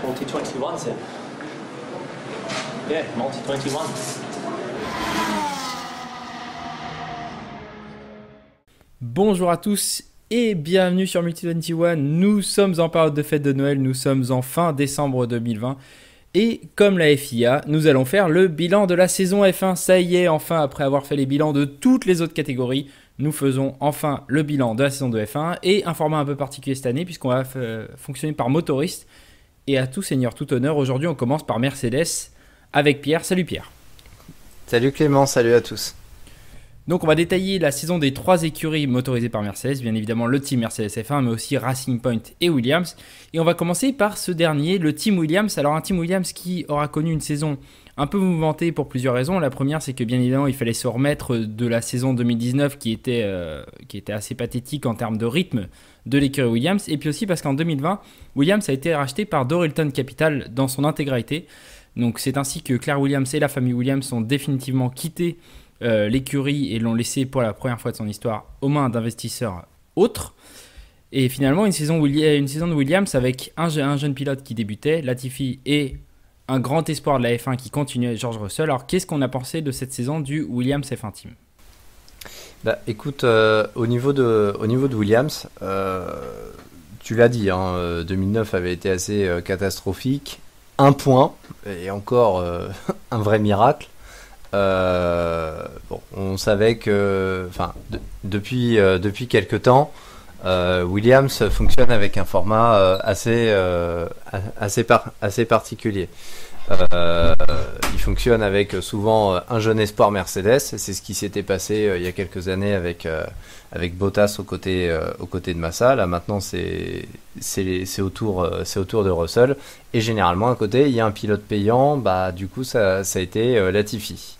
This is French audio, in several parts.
Multi-21, c'est... Yeah, Multi-21. Bonjour à tous et bienvenue sur Multi-21. Nous sommes en période de fête de Noël, nous sommes en fin décembre 2020. Et comme la FIA, nous allons faire le bilan de la saison F1. Ça y est, enfin, après avoir fait les bilans de toutes les autres catégories, nous faisons enfin le bilan de la saison de F1 et un format un peu particulier cette année puisqu'on va fonctionner par motoriste. Et à tout seigneur, tout honneur, aujourd'hui on commence par Mercedes avec Pierre. Salut Pierre. Salut Clément, salut à tous. Donc on va détailler la saison des 3 écuries motorisées par Mercedes, bien évidemment le team Mercedes F1 mais aussi Racing Point et Williams. Et on va commencer par ce dernier, le team Williams. Alors un team Williams qui aura connu une saison un peu mouvementée pour plusieurs raisons. La première c'est que bien évidemment il fallait se remettre de la saison 2019 qui était assez pathétique en termes de rythme de l'écurie Williams. Et puis aussi parce qu'en 2020, Williams a été racheté par Dorilton Capital dans son intégralité. Donc c'est ainsi que Claire Williams et la famille Williams ont définitivement quitté l'écurie et l'ont laissé pour la première fois de son histoire aux mains d'investisseurs autres. Et finalement, une saison de Williams avec un jeune pilote qui débutait, Latifi, et un grand espoir de la F1 qui continuait, George Russell. Alors, qu'est-ce qu'on a pensé de cette saison du Williams F1 Team ? Bah, écoute, au niveau de Williams, tu l'as dit, 2009 avait été assez catastrophique. Un point, et encore un vrai miracle. On savait que, depuis quelques temps, Williams fonctionne avec un format assez particulier. Il fonctionne avec souvent un jeune espoir Mercedes. C'est ce qui s'était passé il y a quelques années avec Bottas aux côtés de Massa. Là maintenant c'est au tour de Russell. Et généralement à côté il y a un pilote payant. Bah du coup ça a été Latifi.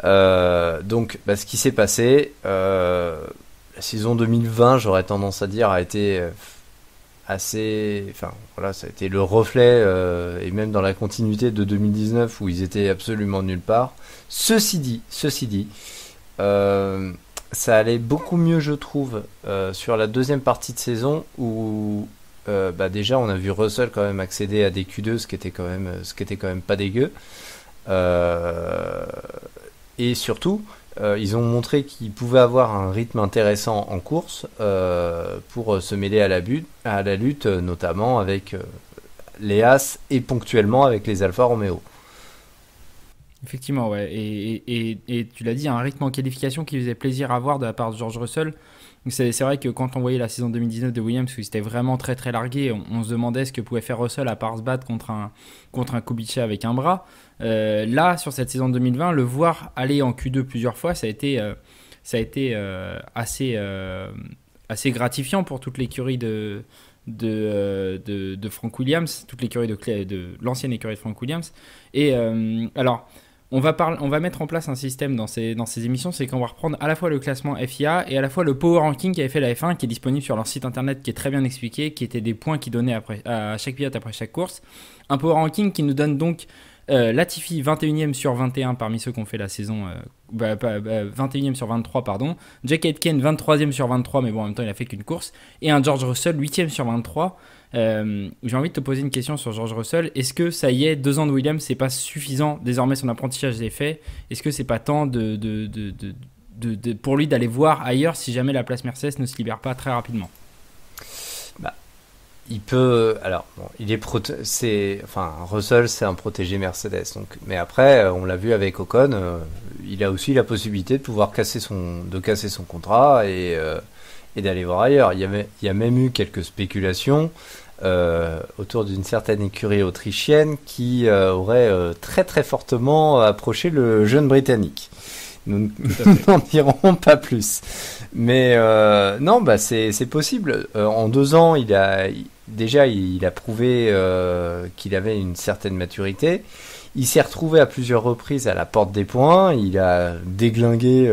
Donc ce qui s'est passé, la saison 2020 j'aurais tendance à dire a été ça a été le reflet et même dans la continuité de 2019 où ils étaient absolument nulle part. Ceci dit, ça allait beaucoup mieux je trouve sur la deuxième partie de saison où déjà on a vu Russell quand même accéder à des Q2, ce qui était quand même pas dégueu, et surtout ils ont montré qu'ils pouvaient avoir un rythme intéressant en course pour se mêler à la lutte, notamment avec les As et ponctuellement avec les Alfa Romeo. Effectivement, ouais. Et tu l'as dit, un rythme en qualification qui faisait plaisir à voir de la part de George Russell. C'est vrai que quand on voyait la saison 2019 de Williams où c'était vraiment très très largué, on se demandait ce que pouvait faire Russell à part se battre contre un Kubica avec un bras. Là, sur cette saison 2020, le voir aller en Q2 plusieurs fois, ça a été assez gratifiant pour toute l'écurie de Frank Williams, toute l'écurie de l'ancienne écurie de Frank Williams. Et alors, on va mettre en place un système dans ces émissions, c'est qu'on va reprendre à la fois le classement FIA et à la fois le Power Ranking qui avait fait la F1, qui est disponible sur leur site internet, qui est très bien expliqué, qui était des points qu'ils donnaient à chaque pilote après chaque course. Un Power Ranking qui nous donne donc Latifi 21e sur 21 parmi ceux qui ont fait la saison, 21e sur 23 pardon, Jack Aitken 23e sur 23 mais bon en même temps il a fait qu'une course, et un George Russell 8e sur 23. J'ai envie de te poser une question sur George Russell. Est-ce que ça y est, 2 ans de Williams c'est pas suffisant, désormais son apprentissage est fait? Est-ce que c'est pas temps pour lui d'aller voir ailleurs si jamais la place Mercedes ne se libère pas très rapidement? Il peut, alors bon, Russell c'est un protégé Mercedes, donc, mais après on l'a vu avec Ocon, il a aussi la possibilité de pouvoir casser son contrat et d'aller voir ailleurs. Il y a même eu quelques spéculations autour d'une certaine écurie autrichienne qui aurait très très fortement approché le jeune Britannique. Nous n'en dirons pas plus. Mais non, c'est possible. En 2 ans, il a prouvé qu'il avait une certaine maturité. Il s'est retrouvé à plusieurs reprises à la porte des points. Il a déglingué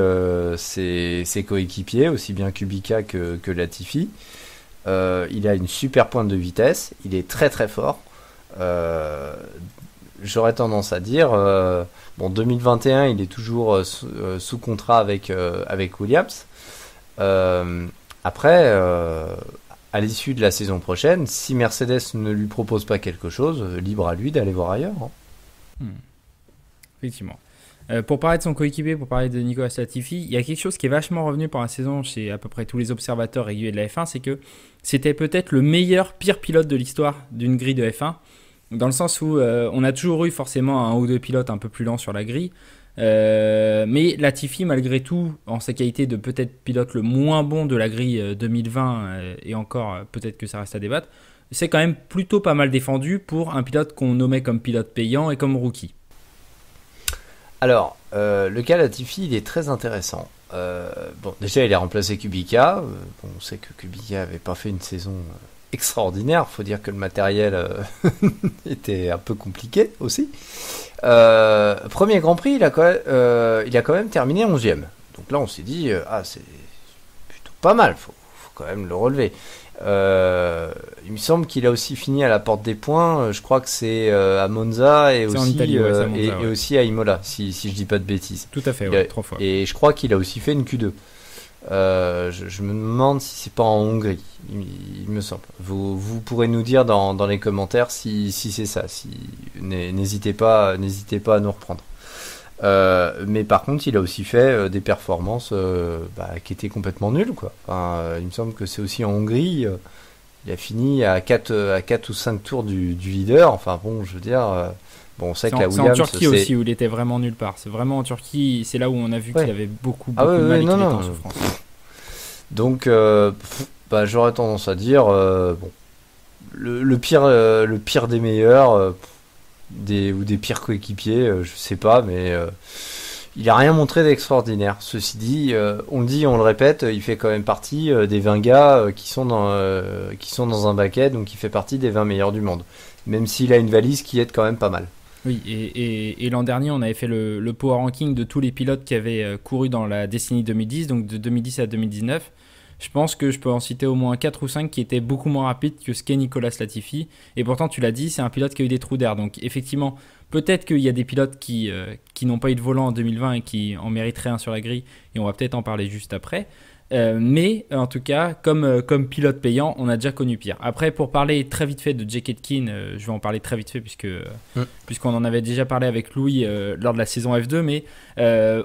ses coéquipiers, aussi bien Kubica que Latifi. Il a une super pointe de vitesse. Il est très très fort. J'aurais tendance à dire, 2021, il est toujours sous contrat avec Williams. Après, à l'issue de la saison prochaine, si Mercedes ne lui propose pas quelque chose, libre à lui d'aller voir ailleurs. Hein. Effectivement. Pour parler de son coéquipier, pour parler de Nicolas Latifi, il y a quelque chose qui est vachement revenu pendant la saison chez à peu près tous les observateurs réguliers de la F1, c'est que c'était peut-être le pire pilote de l'histoire d'une grille de F1, dans le sens où on a toujours eu forcément un ou deux pilotes un peu plus lents sur la grille, mais Latifi, malgré tout, en sa qualité de peut-être pilote le moins bon de la grille 2020, et encore peut-être que ça reste à débattre, c'est quand même plutôt pas mal défendu pour un pilote qu'on nommait comme pilote payant et comme rookie. Alors, le cas Latifi, il est très intéressant. Bon, déjà, il a remplacé Kubica. Bon, on sait que Kubica n'avait pas fait une saison extraordinaire. Il faut dire que le matériel était un peu compliqué aussi. Premier Grand Prix, il a quand même terminé 11e. Donc là, on s'est dit, c'est plutôt pas mal. Faut quand même le relever. Il me semble qu'il a aussi fini à la porte des points. Je crois que c'est à Monza et aussi, Italie, Monza, et aussi à Imola, si je dis pas de bêtises. Tout à fait, ouais, 3 fois. Et je crois qu'il a aussi fait une Q2. Je me demande si c'est pas en Hongrie, il me semble. Vous pourrez nous dire dans les commentaires si c'est ça. N'hésitez pas à nous reprendre. Mais par contre, il a aussi fait des performances qui étaient complètement nulles, quoi. Enfin, il me semble que c'est aussi en Hongrie. Il a fini à 4 ou 5 tours du leader. Enfin bon, je veux dire, on sait que la Williams... C'est en Turquie aussi où il était vraiment nulle part. C'est vraiment en Turquie, c'est là où on a vu qu'il avait beaucoup de mal et qu'il était en souffrance. Donc, j'aurais tendance à dire, le pire des meilleurs... ou des pires coéquipiers, je sais pas, mais il a rien montré d'extraordinaire. Ceci dit, on le répète, il fait quand même partie des 20 gars qui sont dans un baquet, donc il fait partie des 20 meilleurs du monde. Même s'il a une valise qui aide quand même pas mal. Oui, et l'an dernier, on avait fait le power ranking de tous les pilotes qui avaient couru dans la décennie 2010, donc de 2010 à 2019. Je pense que je peux en citer au moins 4 ou 5 qui étaient beaucoup moins rapides que ce qu'est Nicolas Latifi. Et pourtant, tu l'as dit, c'est un pilote qui a eu des trous d'air. Donc effectivement, peut-être qu'il y a des pilotes qui n'ont pas eu de volant en 2020 et qui en mériteraient un sur la grille. Et on va peut-être en parler juste après. Mais en tout cas, comme pilote payant, on a déjà connu pire. Après, pour parler très vite fait de Jake Aitken, je vais en parler très vite fait puisqu'on en avait déjà parlé avec Louis lors de la saison F2. Mais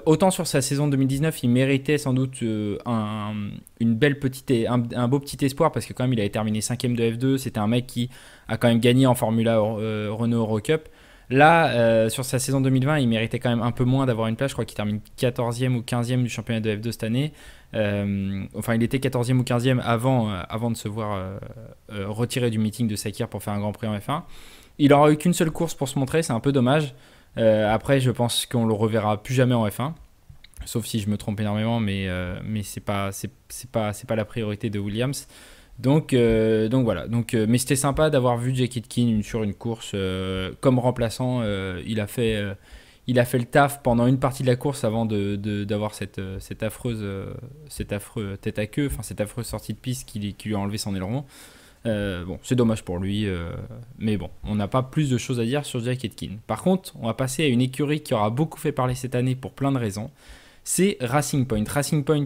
autant sur sa saison 2019, il méritait sans doute un beau petit espoir parce que quand même il avait terminé 5ème de F2. C'était un mec qui a quand même gagné en Formula Renault Eurocup. Là, sur sa saison 2020, il méritait quand même un peu moins d'avoir une place. Je crois qu'il termine 14e ou 15e du championnat de F2 cette année. Il était 14e ou 15e avant de se voir retirer du meeting de Sakir pour faire un Grand Prix en F1. Il n'aura eu qu'une seule course pour se montrer, c'est un peu dommage. Après, je pense qu'on le reverra plus jamais en F1, sauf si je me trompe énormément, mais c'est pas la priorité de Williams. Donc voilà. Mais c'était sympa d'avoir vu Jake Aitken sur une course comme remplaçant. Il a fait le taf pendant une partie de la course avant d'avoir cette affreuse tête à queue, enfin cette affreuse sortie de piste qui lui a enlevé son aileron. C'est dommage pour lui, mais bon, on n'a pas plus de choses à dire sur Jake Aitken. Par contre, on va passer à une écurie qui aura beaucoup fait parler cette année pour plein de raisons. C'est Racing Point. Racing Point,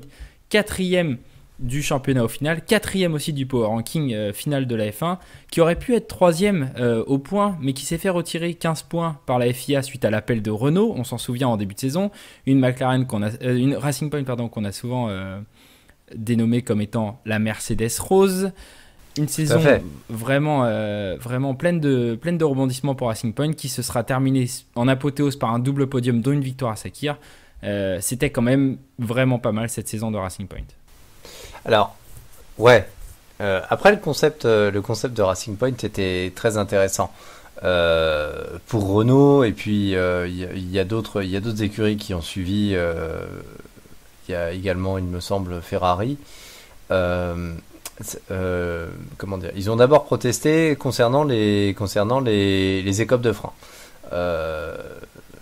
4e du championnat au final, 4e aussi du power ranking final de la F1, qui aurait pu être 3e au point, mais qui s'est fait retirer 15 points par la FIA suite à l'appel de Renault. On s'en souvient en début de saison. Une Racing Point qu'on a souvent dénommée comme étant la Mercedes Rose. Une saison vraiment pleine de rebondissements pour Racing Point, qui se sera terminée en apothéose par un double podium dont une victoire à Sakir. C'était quand même vraiment pas mal cette saison de Racing Point. Alors, ouais. Après, le concept de Racing Point était très intéressant pour Renault, et puis il y a d'autres écuries qui ont suivi. Il y a également, il me semble, Ferrari. Comment dire, ils ont d'abord protesté concernant les écopes de frein.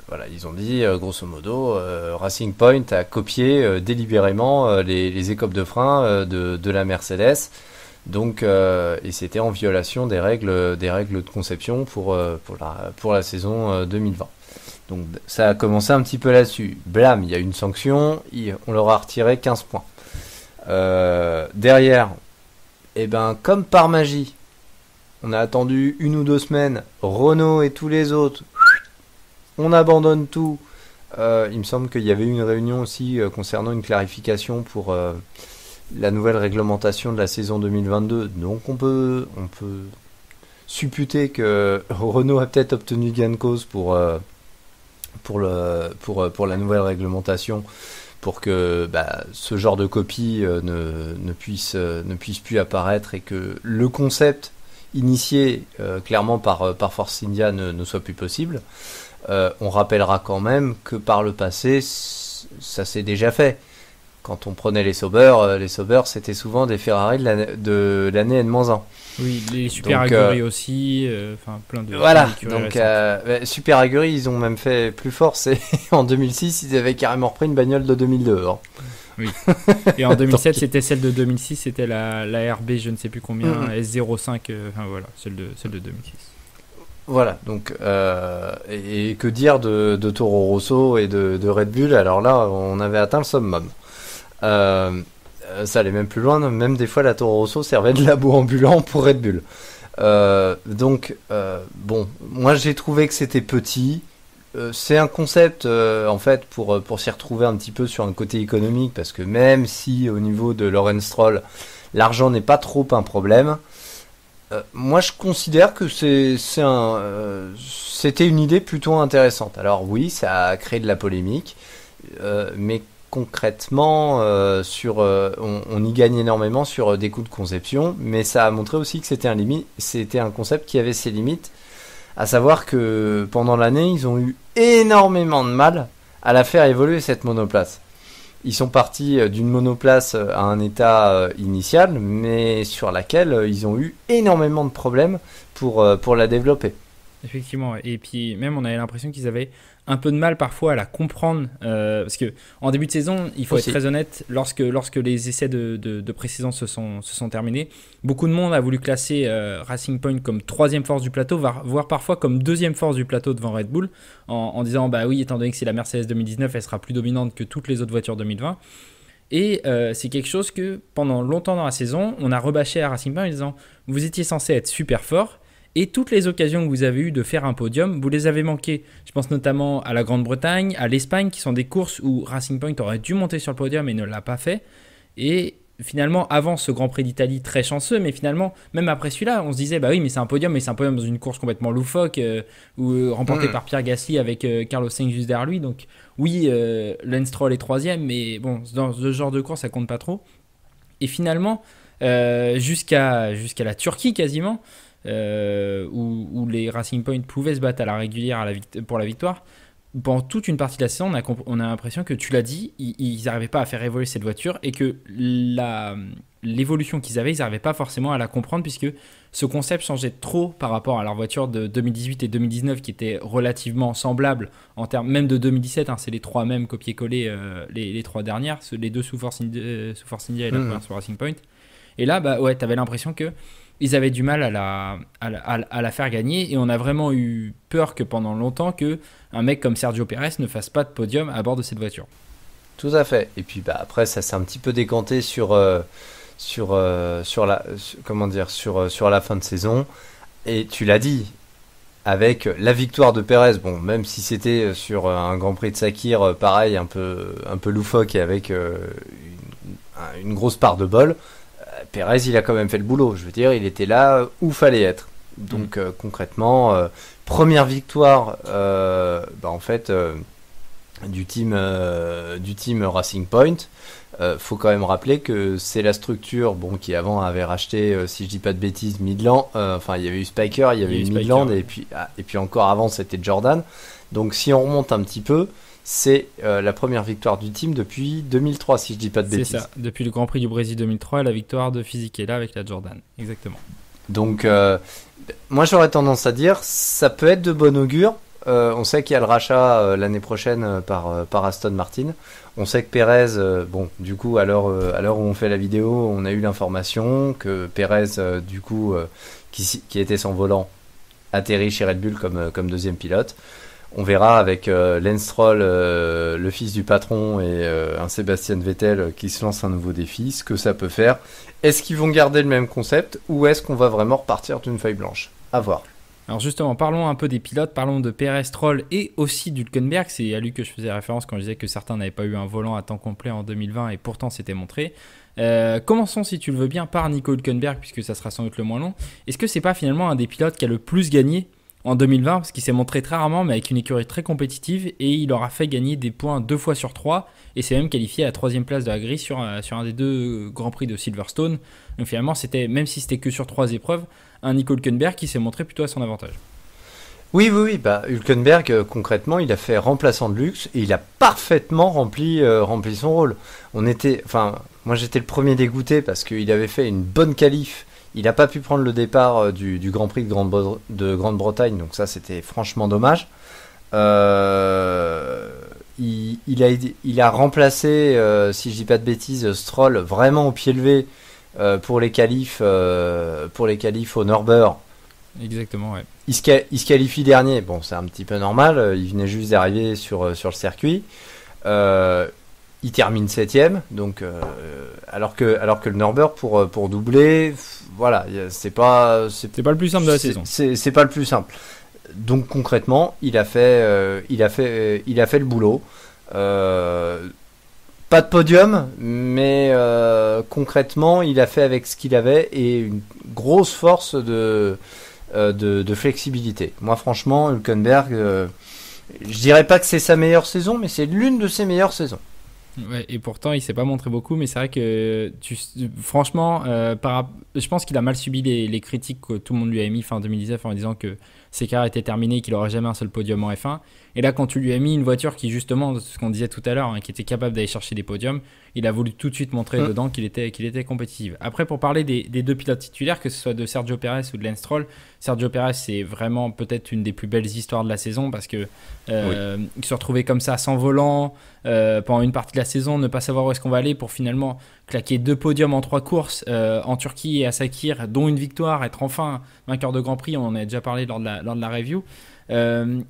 Voilà, ils ont dit grosso modo, Racing Point a copié délibérément les écopes de frein de la Mercedes, donc et c'était en violation des règles de conception pour la saison 2020. Donc ça a commencé un petit peu là-dessus. Blam, il y a une sanction, on leur a retiré 15 points. Derrière, Et ben, comme par magie, on a attendu 1 ou 2 semaines, Renault et tous les autres, on abandonne tout. Il me semble qu'il y avait eu une réunion aussi concernant une clarification pour la nouvelle réglementation de la saison 2022. Donc on peut supputer que Renault a peut-être obtenu gain de cause pour la nouvelle réglementation, pour que ce genre de copie ne puisse plus apparaître et que le concept initié clairement par Force India ne soit plus possible. On rappellera quand même que par le passé, ça s'est déjà fait. Quand on prenait les Sauber c'était souvent des Ferrari de l'année N-1. Oui, les Super Aguri aussi, plein de... Voilà, donc Super Aguri, ils ont même fait plus fort, c'est en 2006, ils avaient carrément repris une bagnole de 2002. Hein. Oui, et en 2007, c'était celle de 2006, c'était la RB, je ne sais plus combien, S05, voilà, celle de 2006. Voilà, donc, et que dire de Toro Rosso et de Red Bull, alors là, on avait atteint le summum. Ça allait même plus loin, même des fois la Toro Rosso servait de labo ambulant pour Red Bull. Bon, moi j'ai trouvé que c'était petit. C'est un concept en fait pour s'y retrouver un petit peu sur un côté économique, parce que même si au niveau de Lawrence Stroll, l'argent n'est pas trop un problème, moi je considère que c'était une idée plutôt intéressante. Alors oui, ça a créé de la polémique, mais concrètement, on y gagne énormément sur des coûts de conception, mais ça a montré aussi que c'était un concept qui avait ses limites, à savoir que pendant l'année, ils ont eu énormément de mal à la faire évoluer, cette monoplace. Ils sont partis d'une monoplace à un état initial, mais sur laquelle ils ont eu énormément de problèmes pour la développer. Effectivement, et puis même on avait l'impression qu'ils avaient un peu de mal parfois à la comprendre, parce que en début de saison, il faut être très honnête, lorsque les essais de pré-saison se sont terminés, beaucoup de monde a voulu classer Racing Point comme 3e force du plateau, voire parfois comme 2e force du plateau devant Red Bull, en disant bah oui, étant donné que c'est la Mercedes 2019, elle sera plus dominante que toutes les autres voitures 2020. Et c'est quelque chose que pendant longtemps dans la saison, on a rebâché à Racing Point en disant vous étiez censé être super fort, et toutes les occasions que vous avez eues de faire un podium, vous les avez manquées. Je pense notamment à la Grande-Bretagne, à l'Espagne, qui sont des courses où Racing Point aurait dû monter sur le podium et ne l'a pas fait. Et finalement, avant ce Grand Prix d'Italie très chanceux, mais finalement, même après celui-là, on se disait, bah oui, mais c'est un podium dans une course complètement loufoque, remportée par Pierre Gasly avec Carlos Sainz juste derrière lui. Donc oui, Lance Stroll est 3e, mais bon, dans ce genre de course, ça compte pas trop. Et finalement, jusqu'à la Turquie quasiment, où les Racing Point pouvaient se battre à la régulière pour la victoire, pendant toute une partie de la saison, on a l'impression que, tu l'as dit, ils n'arrivaient pas à faire évoluer cette voiture, et que l'évolution qu'ils avaient, ils n'arrivaient pas forcément à la comprendre, puisque ce concept changeait trop par rapport à leur voiture de 2018 et 2019 qui étaient relativement semblables en termes même de 2017, hein, c'est les trois mêmes copier-coller, les trois dernières, les deux sous Force India et la première sous Racing Point. Et là, bah ouais, t'avais l'impression que ils avaient du mal à la faire gagner, et on a vraiment eu peur que pendant longtemps un mec comme Sergio Pérez ne fasse pas de podium à bord de cette voiture. Tout à fait. Et puis après, ça s'est un petit peu décanté sur la fin de saison. Et tu l'as dit, avec la victoire de Pérez, bon, même si c'était sur un Grand Prix de Sakir, pareil, un peu loufoque et avec une grosse part de bol, Pérez, il a quand même fait le boulot. Je veux dire, il était là où fallait être. Donc concrètement, première victoire en fait du team Racing Point. Faut quand même rappeler que c'est la structure qui avant avait racheté, si je dis pas de bêtises, Midland. Il y avait eu Spiker, il y avait eu Midland, et puis encore avant c'était Jordan. Donc si on remonte un petit peu, c'est la première victoire du team depuis 2003, si je dis pas de bêtises. C'est ça, depuis le Grand Prix du Brésil 2003 et la victoire de Fisichella avec la Jordan, exactement. Donc moi j'aurais tendance à dire ça peut être de bon augure. On sait qu'il y a le rachat l'année prochaine par Aston Martin. On sait que Pérez, du coup à l'heure où on fait la vidéo, on a eu l'information que Pérez, qui était sans volant, atterrit chez Red Bull comme deuxième pilote. On verra avec Lance Stroll, le fils du patron, et un Sébastien Vettel qui se lance un nouveau défi, ce que ça peut faire. Est-ce qu'ils vont garder le même concept ou est-ce qu'on va vraiment repartir d'une feuille blanche? À voir. Alors justement, parlons un peu des pilotes, parlons de Perez, Stroll et aussi d'Hülkenberg. C'est à lui que je faisais référence quand je disais que certains n'avaient pas eu un volant à temps complet en 2020 et pourtant c'était montré. Commençons, si tu le veux bien, par Nico Hülkenberg, puisque ça sera sans doute le moins long. Est-ce que c'est pas finalement un des pilotes qui a le plus gagné en 2020, parce qu'il s'est montré très rarement, mais avec une écurie très compétitive, et il aura fait gagner des points 2 fois sur 3, et c'est même qualifié à la 3ème place de la grille sur un des 2 Grands Prix de Silverstone. Donc finalement, même si c'était que sur 3 épreuves, un Nico Hülkenberg qui s'est montré plutôt à son avantage. Oui. Bah, Hülkenberg, concrètement, il a fait remplaçant de luxe et il a parfaitement rempli son rôle. Moi, j'étais le premier dégoûté parce qu'il avait fait une bonne qualif. Il n'a pas pu prendre le départ du Grand Prix de Grande-Bretagne, donc ça, c'était franchement dommage. Il a remplacé, si je dis pas de bêtises, Stroll vraiment au pied levé pour les qualifs au Nürburgring. Exactement, ouais. Il se qualifie dernier. Bon, c'est un petit peu normal. Il venait juste d'arriver sur le circuit. Il termine 7ème. Donc, alors que le Nürburgring pour doubler, voilà, c'est pas le plus simple de la saison. C'est pas le plus simple. Donc concrètement, il a fait le boulot. Pas de podium, mais concrètement, il a fait avec ce qu'il avait et une grosse force de flexibilité. Moi, franchement, Hülkenberg, je dirais pas que c'est sa meilleure saison, mais c'est l'une de ses meilleures saisons. Ouais, et pourtant, il s'est pas montré beaucoup, mais c'est vrai que, franchement, je pense qu'il a mal subi les critiques que tout le monde lui a mis fin 2019 en disant que ses carrières étaient terminées et qu'il n'aurait jamais un seul podium en F1. Et là, quand tu lui as mis une voiture qui, justement, ce qu'on disait tout à l'heure, qui était capable d'aller chercher des podiums, il a voulu tout de suite montrer dedans qu'il était compétitif. Après, pour parler des 2 pilotes titulaires, que ce soit de Sergio Pérez ou de Lance Stroll, Sergio Pérez, c'est vraiment peut-être une des plus belles histoires de la saison parce que il se retrouvait comme ça sans volant pendant une partie de la saison, ne pas savoir où est-ce qu'on va aller pour finalement claquer 2 podiums en 3 courses en Turquie et à Sakir, dont une victoire, être enfin vainqueur de Grand Prix. On en a déjà parlé lors de la review.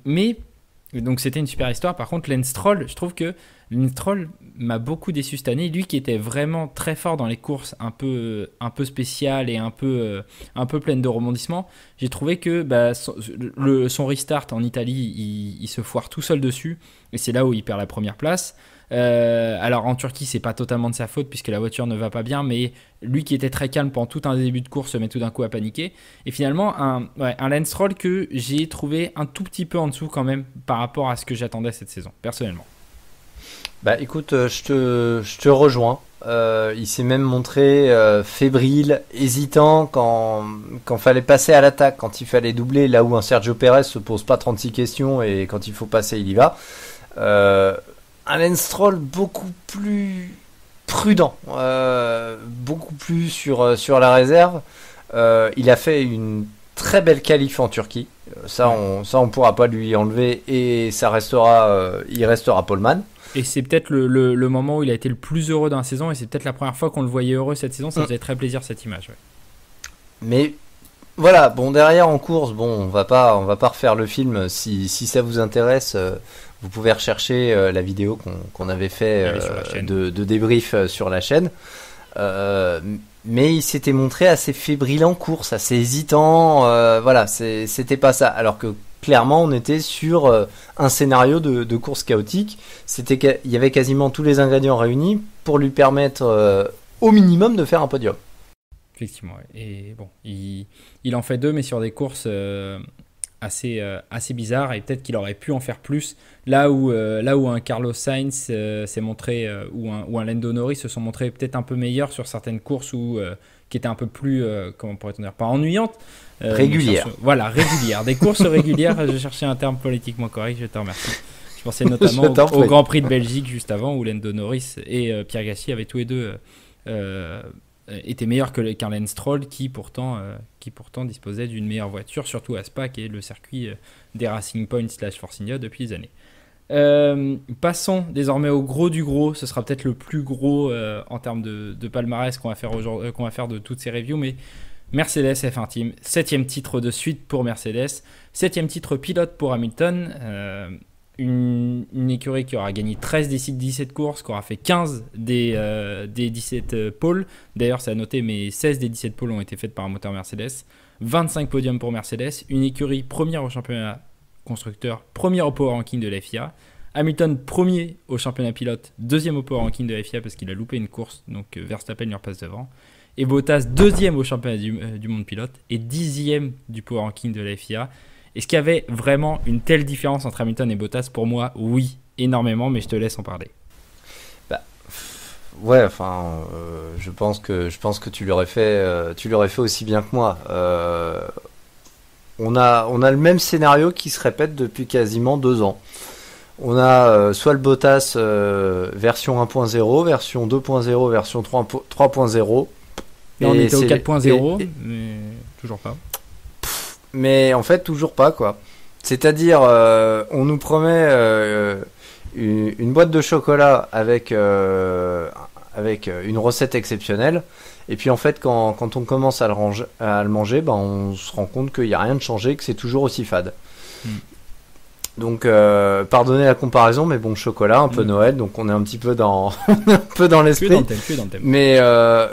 Mais donc c'était une super histoire. Par contre, Lance Stroll, je trouve que Lance Stroll m'a beaucoup déçu cette année. Lui qui était vraiment très fort dans les courses un peu spéciales et un peu pleines de rebondissements, j'ai trouvé que son restart en Italie, il se foire tout seul dessus. Et c'est là où il perd la première place. Alors en Turquie, c'est pas totalement de sa faute puisque la voiture ne va pas bien, mais lui qui était très calme pendant tout un début de course se met tout d'un coup à paniquer. Et finalement, un Lance Stroll que j'ai trouvé un tout petit peu en dessous quand même par rapport à ce que j'attendais cette saison, personnellement. Bah écoute, je te rejoins. Il s'est même montré fébrile, hésitant quand fallait passer à l'attaque, quand il fallait doubler, là où un Sergio Pérez se pose pas 36 questions et quand il faut passer, il y va. Un Lance Stroll beaucoup plus prudent, beaucoup plus sur la réserve. Il a fait une très belle qualif en Turquie. Ça, on pourra pas lui enlever et il restera poleman. Et c'est peut-être le moment où il a été le plus heureux dans la saison et c'est peut-être la première fois qu'on le voyait heureux cette saison. Ça faisait très plaisir cette image. Ouais. Mais voilà, bon, derrière en course, bon, on va pas refaire le film. Si ça vous intéresse, vous pouvez rechercher la vidéo qu'on avait fait de débrief sur la chaîne. Mais il s'était montré assez fébrile en course, assez hésitant. Voilà, c'était pas ça. Alors que clairement, on était sur un scénario de course chaotique. Il y avait quasiment tous les ingrédients réunis pour lui permettre au minimum de faire un podium. Effectivement. Et bon, il en fait 2, mais sur des courses assez bizarres. Et peut-être qu'il aurait pu en faire plus. Là où un Carlos Sainz s'est montré, ou un Lando Norris se sont montrés peut-être un peu meilleurs sur certaines courses qui étaient un peu plus, comment pourrait-on dire, pas ennuyantes. Régulières. Voilà, régulières. Des courses régulières. Je cherchais un terme politiquement correct, je te remercie. Je pensais notamment au Grand Prix de Belgique juste avant où Lando Norris et Pierre Gasly avaient tous les deux était meilleur qu'un Lance Stroll qui pourtant disposait d'une meilleure voiture, surtout à Spa qui est le circuit des Racing Point / Force India depuis des années. Passons désormais au gros du gros. Ce sera peut-être le plus gros en termes de palmarès qu'on va faire de toutes ces reviews, mais Mercedes F1 Team, 7e titre de suite pour Mercedes, 7e titre pilote pour Hamilton, une écurie qui aura gagné 13 des 17 courses, qui aura fait 15 des 17 pôles. D'ailleurs, c'est à noter, mais 16 des 17 pôles ont été faites par un moteur Mercedes. 25 podiums pour Mercedes, une écurie première au championnat constructeur, première au power ranking de la FIA. Hamilton premier au championnat pilote, deuxième au power ranking de la FIA parce qu'il a loupé une course, donc Verstappen lui repasse devant. Et Bottas deuxième au championnat du monde pilote et 10e du power ranking de la FIA. Est-ce qu'il y avait vraiment une telle différence entre Hamilton et Bottas? Pour moi, oui, énormément, mais je te laisse en parler. Ouais, enfin, je pense que tu l'aurais fait aussi bien que moi. On a le même scénario qui se répète depuis quasiment 2 ans. On a soit le Bottas version 1.0, version 2.0, version 3.0. Là, on était au 4.0, mais toujours pas. Mais en fait, toujours pas, quoi. C'est-à-dire, on nous promet une boîte de chocolat avec une recette exceptionnelle. Et puis en fait, quand on commence à le manger, ben, on se rend compte qu'il n'y a rien de changé, que c'est toujours aussi fade. Donc, pardonnez la comparaison, mais bon, chocolat, un peu Noël, donc on est un petit peu dans, un peu dans l'esprit. Tu es dans le thème.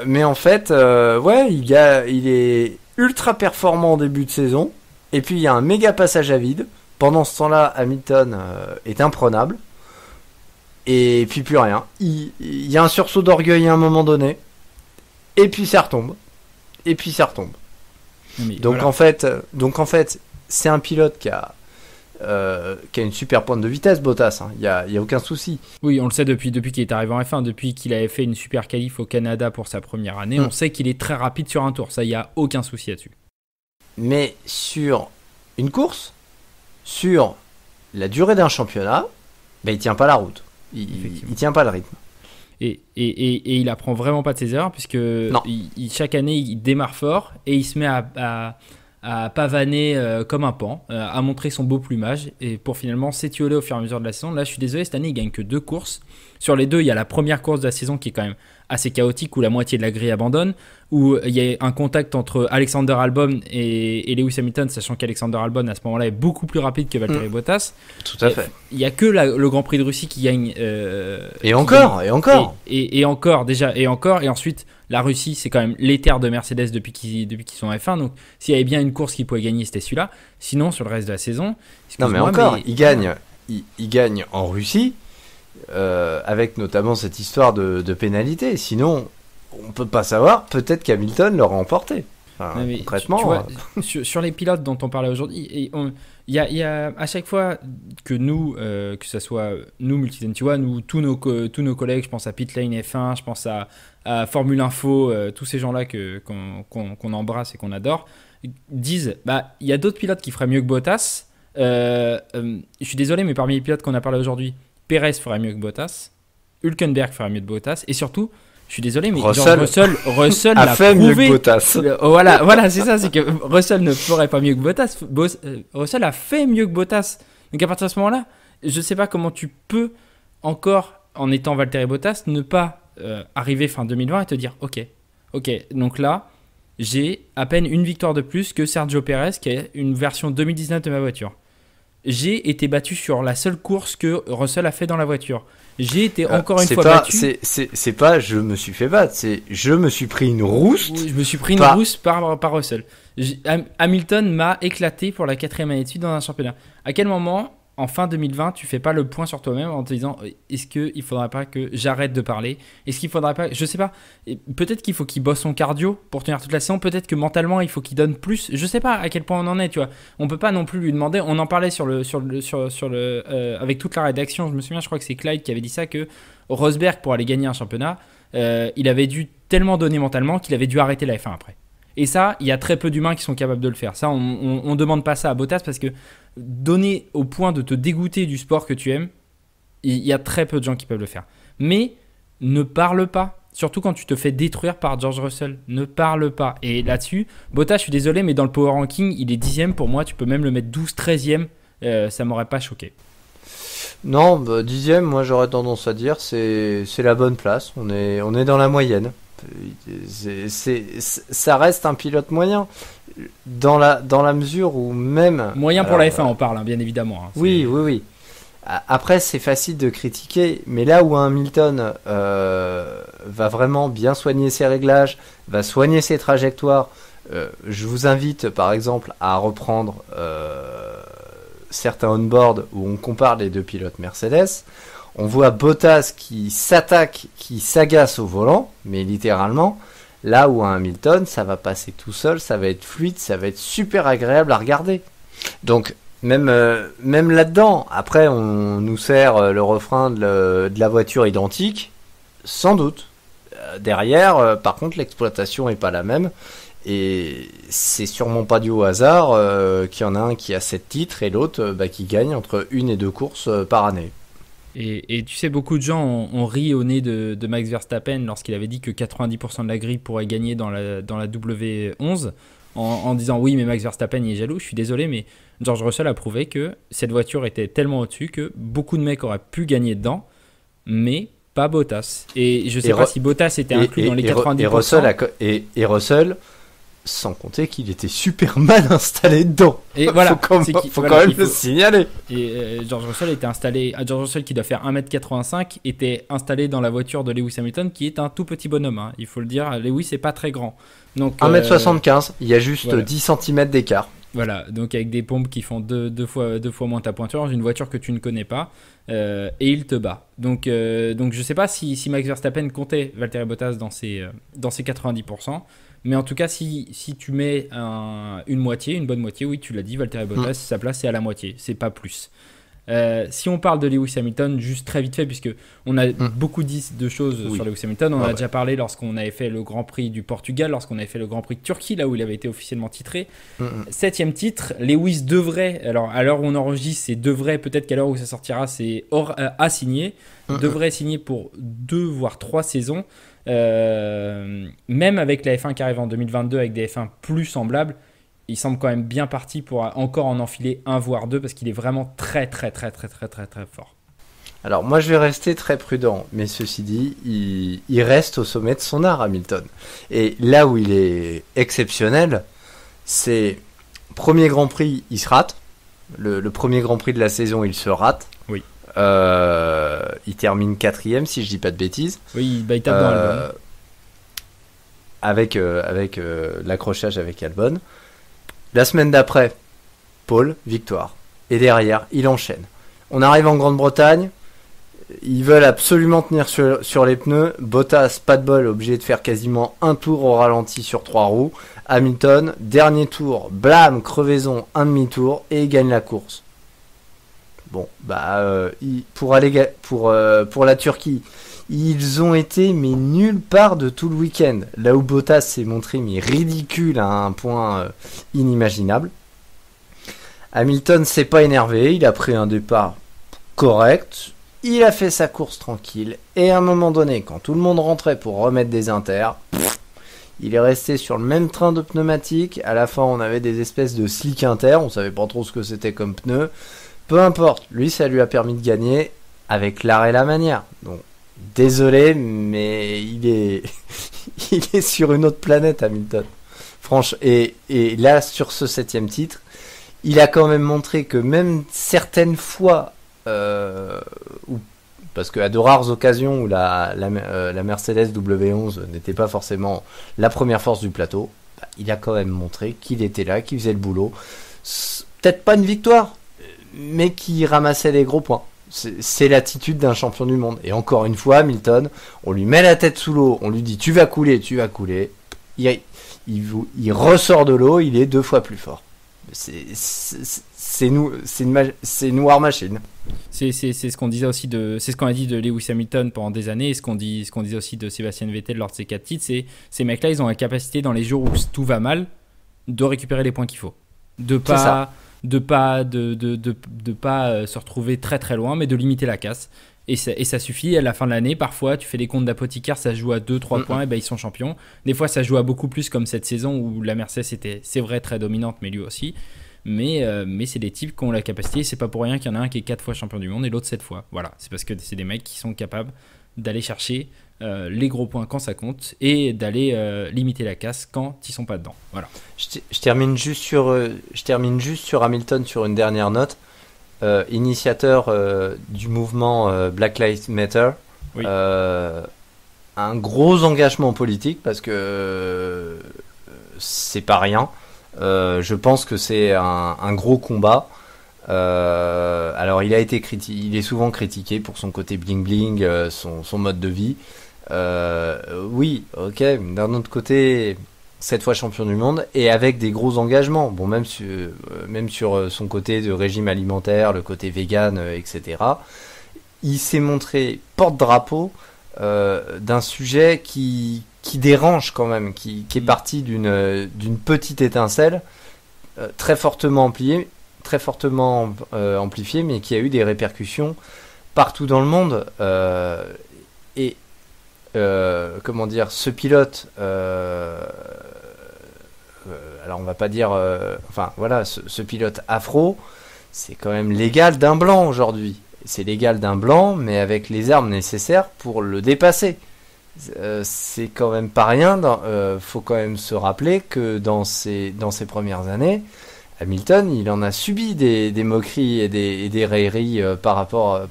Mais en fait, ouais, il est ultra performant en début de saison. Et puis il y a un méga passage à vide. Pendant ce temps-là, Hamilton est imprenable. Et puis plus rien. Il y a un sursaut d'orgueil à un moment donné. Et puis ça retombe. Donc, voilà. en fait, c'est un pilote qui a une super pointe de vitesse, Bottas. Il y a aucun souci. Oui, on le sait depuis qu'il est arrivé en F1, depuis qu'il avait fait une super qualif au Canada pour sa première année. On sait qu'il est très rapide sur un tour. Ça, il y a aucun souci là-dessus. Mais sur une course, sur la durée d'un championnat, ben, il tient pas la route. Il tient pas le rythme. Et il apprend vraiment pas de ses erreurs, puisque chaque année il démarre fort et il se met à pavaner comme un paon, à montrer son beau plumage, et pour finalement s'étioler au fur et à mesure de la saison. Là, je suis désolé, cette année il gagne que 2 courses. Sur les 2, il y a la première course de la saison qui est quand même assez chaotique, où la moitié de la grille abandonne, où il y a un contact entre Alexander Albon et Lewis Hamilton, sachant qu'Alexander Albon à ce moment-là est beaucoup plus rapide que Valtteri Bottas. Tout à fait. Il n'y a que le Grand Prix de Russie qui gagne. Et encore. Et ensuite, la Russie, c'est quand même l'éther de Mercedes depuis qu'ils sont en F1. Donc, s'il y avait bien une course qu'ils pouvaient gagner, c'était celui-là. Sinon, sur le reste de la saison, il gagne en Russie. Avec notamment cette histoire de pénalité. Sinon, on peut pas savoir. Peut-être qu'Hamilton l'aurait emporté. Enfin, concrètement, tu vois, sur les pilotes dont on parlait aujourd'hui, il y a à chaque fois que nous, que ce soit nous Multizen, tu vois, tous nos collègues, je pense à Pitlane F1, je pense à Formule Info, tous ces gens-là qu'on embrasse et qu'on adore, disent, il y a d'autres pilotes qui feraient mieux que Bottas. Je suis désolé, mais parmi les pilotes qu'on a parlé aujourd'hui, Perez ferait mieux que Bottas, Hülkenberg ferait mieux que Bottas, et surtout, je suis désolé, mais Russell a l'a fait prouvé. Mieux que Bottas. Voilà, c'est ça, c'est que Russell ne ferait pas mieux que Bottas. Russell a fait mieux que Bottas. Donc à partir de ce moment-là, je sais pas comment tu peux encore, en étant Valtteri Bottas, ne pas arriver fin 2020 et te dire, ok, donc là, j'ai à peine une victoire de plus que Sergio Perez, qui a une version 2019 de ma voiture. J'ai été battu sur la seule course que Russell a fait dans la voiture. J'ai été encore une fois battu. C'est pas je me suis fait battre, c'est je me suis pris une rouste. Oui, je me suis pris une rouste par Russell. Hamilton m'a éclaté pour la 4e année de suite dans un championnat. À quel moment, en fin 2020, tu fais pas le point sur toi-même en te disant est-ce qu'il faudrait pas que j'arrête de parler? Est-ce qu'il faudrait pas, je sais pas, peut-être qu'il faut qu'il bosse son cardio pour tenir toute la saison, peut-être que mentalement il faut qu'il donne plus, je sais pas à quel point on en est, tu vois. On peut pas non plus lui demander, on en parlait avec toute la rédaction, je me souviens, je crois que c'est Clyde qui avait dit ça, que Rosberg, pour aller gagner un championnat, il avait dû tellement donner mentalement qu'il avait dû arrêter la F1 après. Et ça, il y a très peu d'humains qui sont capables de le faire. Ça, on demande pas ça à Bottas, parce que donner au point de te dégoûter du sport que tu aimes, il y a très peu de gens qui peuvent le faire. Mais ne parle pas. Surtout quand tu te fais détruire par George Russell. Ne parle pas. Et là-dessus, Bottas, je suis désolé, mais dans le power ranking, il est 10e. Pour moi, tu peux même le mettre 12, 13e. Ça m'aurait pas choqué. Non, 10e, moi j'aurais tendance à dire c'est la bonne place. On est dans la moyenne. Ça reste un pilote moyen dans la mesure où même moyen pour la F1 on parle, hein, bien évidemment. Hein, oui. Après, c'est facile de critiquer, mais là où Hamilton va vraiment bien soigner ses réglages, va soigner ses trajectoires, je vous invite par exemple à reprendre certains on-board où on compare les deux pilotes Mercedes. On voit Bottas qui s'attaque, qui s'agace au volant, mais littéralement, là où à Hamilton, ça va passer tout seul, ça va être fluide, ça va être super agréable à regarder. Donc, même là-dedans, après, on nous sert le refrain de la voiture identique, sans doute. Derrière, par contre, l'exploitation n'est pas la même. Et c'est sûrement pas dû au hasard qu'il y en a un qui a 7 titres et l'autre qui gagne entre 1 et 2 courses par année. Et tu sais, beaucoup de gens ont ri au nez de Max Verstappen lorsqu'il avait dit que 90% de la grille pourrait gagner dans la W11 en disant oui, mais Max Verstappen il est jaloux. Je suis désolé, mais George Russell a prouvé que cette voiture était tellement au-dessus que beaucoup de mecs auraient pu gagner dedans, mais pas Bottas. Et je sais pas si Bottas était inclus dans les 90%. Et Russell, sans compter qu'il était super mal installé dedans. Et voilà, faut quand même le signaler. Et George Russell était installé. George Russell, qui doit faire 1m85, était installé dans la voiture de Lewis Hamilton, qui est un tout petit bonhomme. Hein. Il faut le dire, Lewis n'est pas très grand. Donc, 1m75, il y a juste 10 cm d'écart. Voilà, donc avec des pompes qui font deux fois moins ta pointure, dans une voiture que tu ne connais pas, et il te bat. Donc je sais pas si Max Verstappen comptait Valtteri Bottas dans ses 90%. Mais en tout cas, si tu mets une bonne moitié, oui, tu l'as dit, Valtteri Bottas, sa place c'est à la moitié, c'est pas plus. Si on parle de Lewis Hamilton, juste très vite fait, puisque on a beaucoup dit de choses sur Lewis Hamilton, on a déjà parlé lorsqu'on avait fait le Grand Prix du Portugal, lorsqu'on avait fait le Grand Prix de Turquie, là où il avait été officiellement titré. 7e titre, Lewis devrait, alors à l'heure où on enregistre, c'est devrait, peut-être qu'à l'heure où ça sortira, c'est à signer, devrait signer pour 2 voire 3 saisons. Même avec la F1 qui arrive en 2022 avec des F1 plus semblables, il semble quand même bien parti pour encore en enfiler 1 voire 2 parce qu'il est vraiment très très très très très très très fort. Alors moi je vais rester très prudent, mais ceci dit, il reste au sommet de son art, Hamilton. Et là où il est exceptionnel, c'est premier Grand Prix, il se rate. Le premier Grand Prix de la saison, il se rate. Oui. Il termine 4ème si je dis pas de bêtises. Oui, il tape dans Albon. Avec l'accrochage avec Albon. La semaine d'après, pole, victoire. Et derrière, il enchaîne. On arrive en Grande-Bretagne. Ils veulent absolument tenir sur les pneus. Bottas, pas de bol, obligé de faire quasiment un tour au ralenti sur 3 roues. Hamilton, dernier tour, blâme, crevaison, un demi-tour et il gagne la course. Bon, pour la Turquie, ils ont été mais nulle part de tout le week-end. Là où Bottas s'est montré mais ridicule à un point inimaginable. Hamilton s'est pas énervé, il a pris un départ correct, il a fait sa course tranquille et à un moment donné, quand tout le monde rentrait pour remettre des inters, il est resté sur le même train de pneumatique. À la fin, on avait des espèces de slick inter, on savait pas trop ce que c'était comme pneu. Peu importe, lui ça lui a permis de gagner avec l'art et la manière. Donc désolé, mais il est sur une autre planète, Hamilton. Franchement, et là sur ce 7ème titre, il a quand même montré que même certaines fois, parce qu'à de rares occasions où la Mercedes W11 n'était pas forcément la première force du plateau, il a quand même montré qu'il était là, qu'il faisait le boulot. Peut-être pas une victoire, mais qui ramassait les gros points. C'est l'attitude d'un champion du monde. Et encore une fois, Hamilton, on lui met la tête sous l'eau, on lui dit tu vas couler. Il ressort de l'eau, il est 2 fois plus fort. C'est une war machine. C'est ce qu'on disait aussi c'est ce qu'on a dit de Lewis Hamilton pendant des années, et ce qu'on disait aussi de Sébastien Vettel lors de ses 4 titres, c'est ces mecs-là, ils ont la capacité dans les jours où tout va mal de récupérer les points qu'il faut, de pas se retrouver très très loin, mais de limiter la casse. Et ça suffit. À la fin de l'année, parfois, tu fais les comptes d'apothicaire, ça joue à 2-3 points, et ben ils sont champions. Des fois, ça joue à beaucoup plus, comme cette saison où la Mercedes était, c'est vrai, très dominante, mais lui aussi. Mais c'est des types qui ont la capacité. C'est pas pour rien qu'il y en a un qui est 4 fois champion du monde et l'autre 7 fois. Voilà, c'est parce que c'est des mecs qui sont capables d'aller chercher les gros points quand ça compte et d'aller limiter la casse quand ils sont pas dedans. Voilà. Je termine juste sur Hamilton sur une dernière note. Initiateur du mouvement Black Lives Matter. Oui. Un gros engagement politique parce que c'est pas rien. Je pense que c'est un gros combat. Alors il est souvent critiqué pour son côté bling bling, son mode de vie. Oui, ok. D'un autre côté, 7 fois champion du monde et avec des gros engagements. Bon, même sur son côté de régime alimentaire, le côté vegan, etc. Il s'est montré porte-drapeau d'un sujet qui dérange quand même, qui est parti d'une petite étincelle très fortement amplifiée, mais qui a eu des répercussions partout dans le monde. Comment dire, ce pilote, alors on va pas dire, enfin voilà, ce pilote afro, c'est quand même l'égal d'un blanc aujourd'hui. C'est l'égal d'un blanc, mais avec les armes nécessaires pour le dépasser. C'est quand même pas rien. Faut quand même se rappeler que dans ses premières années, Hamilton, il en a subi des moqueries et des railleries par rapport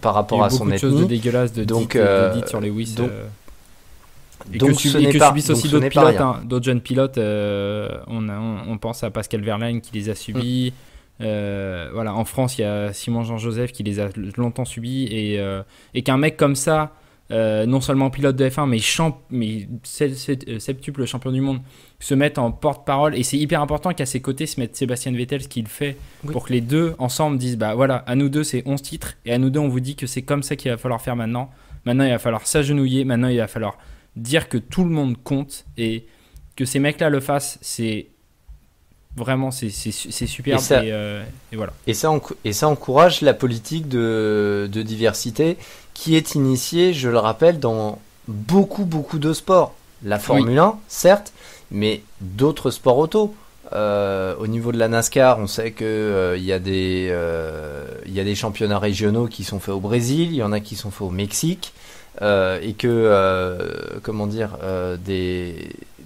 à son ethnie. Il y a beaucoup de choses de dégueulasses dites sur Lewis. Donc subissent aussi d'autres pilotes, d'autres jeunes pilotes. On pense à Pascal Wehrlein qui les a subis. Voilà, en France, il y a Simon Jean-Joseph qui les a longtemps subis et qu'un mec comme ça, non seulement pilote de F1 mais septuple champion du monde, se mette en porte-parole. Et c'est hyper important qu'à ses côtés se mette Sébastien Vettel, ce qu'il fait, pour que les deux ensemble disent bah voilà, à nous deux c'est 11 titres et à nous deux on vous dit que c'est comme ça qu'il va falloir faire maintenant il va falloir s'agenouiller, maintenant il va falloir dire que tout le monde compte et que ces mecs là le fassent. C'est vraiment c'est superbe et voilà. Et ça encourage la politique de diversité qui est initiée, je le rappelle, dans beaucoup de sports. La Formule 1, certes, mais d'autres sports auto. Au niveau de la NASCAR, on sait que il y a des championnats régionaux qui sont faits au Brésil, il y en a qui sont faits au Mexique, et que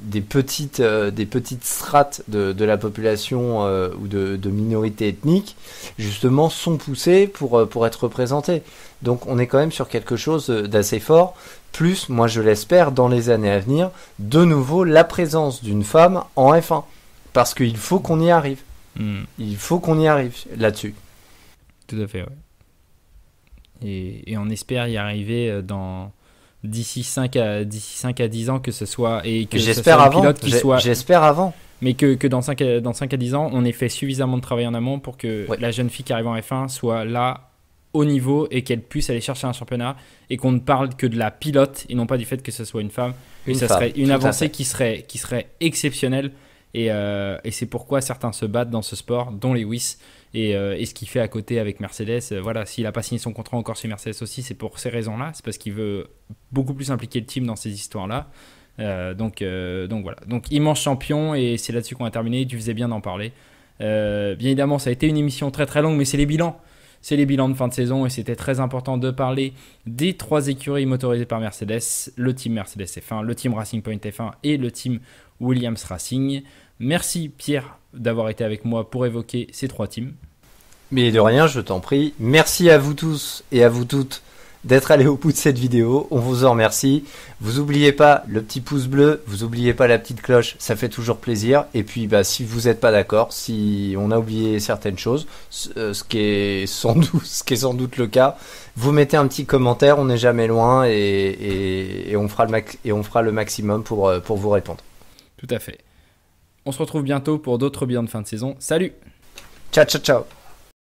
des petites strates de la population ou de minorités ethniques justement sont poussées pour être représentées. Donc on est quand même sur quelque chose d'assez fort. Plus, moi je l'espère, dans les années à venir, de nouveau la présence d'une femme en F1. Parce qu'il faut qu'on y arrive. Il faut qu'on y arrive là-dessus. Tout à fait, ouais. Et on espère y arriver d'ici 5 à 10 ans, que ce soit... Et que j'espère ce soit avant. Un pilote qui soit, j'espère avant. Mais que dans 5 à 10 ans, on ait fait suffisamment de travail en amont pour que la jeune fille qui arrive en F1 soit là au niveau et qu'elle puisse aller chercher un championnat et qu'on ne parle que de la pilote et non pas du fait que ce soit une femme. Ça serait une avancée qui serait exceptionnelle et c'est pourquoi certains se battent dans ce sport, dont Lewis et ce qu'il fait à côté avec Mercedes. Voilà, s'il n'a pas signé son contrat encore chez Mercedes aussi, c'est pour ces raisons-là. C'est parce qu'il veut beaucoup plus impliquer le team dans ces histoires-là. Donc voilà. Donc immense champion et c'est là-dessus qu'on a terminé. Tu faisais bien d'en parler. Bien évidemment, ça a été une émission très très longue, mais c'est les bilans. C'est les bilans de fin de saison et c'était très important de parler des 3 écuries motorisées par Mercedes, le team Mercedes F1, le team Racing Point F1 et le team Williams Racing. Merci Pierre d'avoir été avec moi pour évoquer ces 3 teams. Mais de rien, je t'en prie. Merci à vous tous et à vous toutes d'être allés au bout de cette vidéo. On vous en remercie. Vous n'oubliez pas le petit pouce bleu, vous n'oubliez pas la petite cloche, ça fait toujours plaisir. Et puis si vous n'êtes pas d'accord, si on a oublié certaines choses, ce qui est sans doute le cas, vous mettez un petit commentaire, on n'est jamais loin et on fera le maximum pour vous répondre. Tout à fait. On se retrouve bientôt pour d'autres bilans de fin de saison. Salut! Ciao, ciao, ciao!